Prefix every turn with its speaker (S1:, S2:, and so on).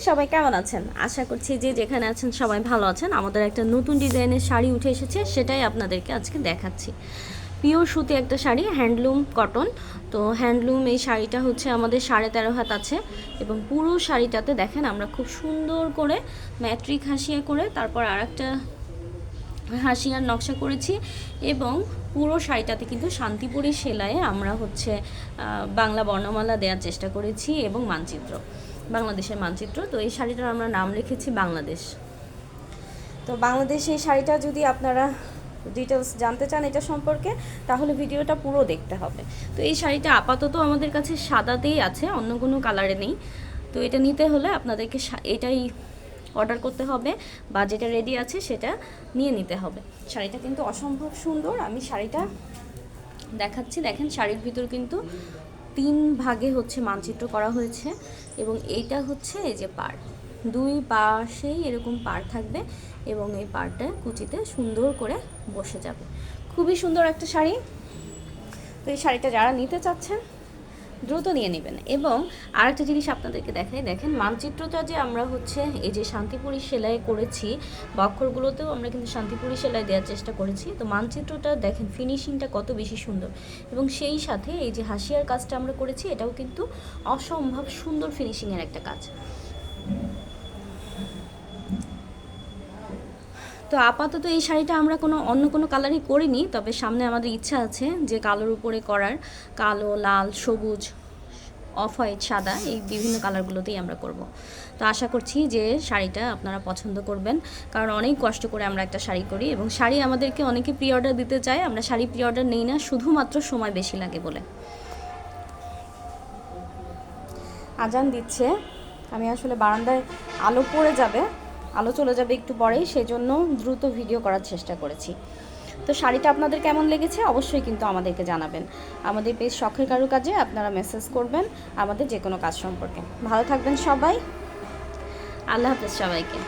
S1: সবাই কেমন আছেন? আশা করছি যে যেখানে আছেন সবাই ভালো আছেন। আমাদের একটা নতুন ডিজাইনের শাড়ি উঠে এসেছে, সেটাই আপনাদেরকে আজকে দেখাচ্ছি। পিওর সুতি একটা শাড়ি, হ্যান্ডলুম কটন। তো হ্যান্ডলুম এই শাড়িটা হচ্ছে আমাদের 13.5 হাত আছে এবং পুরো শাড়িটাতে দেখেন আমরা খুব সুন্দর করে ম্যাট্রিক হাসিয়া করে তারপর আরেকটা হাসিয়ার নকশা করেছি এবং পুরো শাড়িটাতে কিন্তু শান্তিপুরি সেলাইয়ে আমরা হচ্ছে বাংলা বর্ণমালা দেওয়ার চেষ্টা করেছি এবং মানচিত্র, বাংলাদেশের মানচিত্র। তো এই শাড়িটার আমরা নাম রেখেছি বাংলাদেশ। তো বাংলাদেশ এই শাড়িটা যদি আপনারা ডিটেলস জানতে চান এটা সম্পর্কে, তাহলে ভিডিওটা পুরো দেখতে হবে। তো এই শাড়িটা আপাতত আমাদের কাছে সাদাতেই আছে, অন্য কোনো কালারে নেই। তো এটা নিতে হলে আপনাদেরকে এটাই অর্ডার করতে হবে বা যেটা রেডি আছে সেটা নিয়ে নিতে হবে। শাড়িটা কিন্তু অসম্ভব সুন্দর। আমি শাড়িটা দেখাচ্ছি, দেখেন শাড়ির ভিতর কিন্তু 3 ভাগে হচ্ছে মানচিত্র করা হয়েছে এবং এইটা হচ্ছে এই যে পাড়, 2 পাশেই এরকম পাড় থাকবে এবং এই পাড়টা কুচিতে সুন্দর করে বসে যাবে। খুবই সুন্দর একটা শাড়ি। তো এই শাড়িটা যারা নিতে চাচ্ছেন দ্রুত নিয়ে নেবেন। এবং আরেকটা জিনিস আপনাদেরকে দেখাই, দেখেন মানচিত্রটা যে আমরা হচ্ছে এই যে শান্তিপুরি সেলাই করেছি, অক্ষরগুলোতেও আমরা কিন্তু শান্তিপুরি সেলাই দেওয়ার চেষ্টা করেছি। তো মানচিত্রটা দেখেন ফিনিশিংটা কত বেশি সুন্দর এবং সেই সাথে এই যে হাসিয়ার কাজটা আমরা করেছি, এটাও কিন্তু অসম্ভব সুন্দর ফিনিশিংয়ের একটা কাজ। তো আপাতত এই শাড়িটা আমরা অন্য কোনো কালারই করিনি, তবে সামনে আমাদের ইচ্ছা আছে যে কালোর উপরে করার, কালো, লাল, সবুজ, অফ হোয়াইট, সাদা, এই বিভিন্ন কালারগুলোতেই আমরা করব। তো আশা করছি যে শাড়িটা আপনারা পছন্দ করবেন, কারণ অনেক কষ্ট করে আমরা একটা শাড়ি করি এবং শাড়ি আমাদেরকে অনেকে প্রি অর্ডার দিতে চায়, আমরা শাড়ি প্রি অর্ডার নেই না, শুধুমাত্র সময় বেশি লাগে বলে। আজান দিচ্ছে, আমি আসলে বারান্দায় আলো পড়ে যাবে, আলো চলে যাবে একটু পরেই, সেজন্য দ্রুত ভিডিও করার চেষ্টা করেছি। তো শাড়িটা আপনাদের কেমন লেগেছে অবশ্যই কিন্তু আমাদেরকে জানাবেন। আমাদের পেজ শখের কারুকাজে আপনারা মেসেজ করবেন আমাদের যে কোনো কাজ সম্পর্কে। ভালো থাকবেন সবাই, আল্লাহ হাফেজ সবাইকে।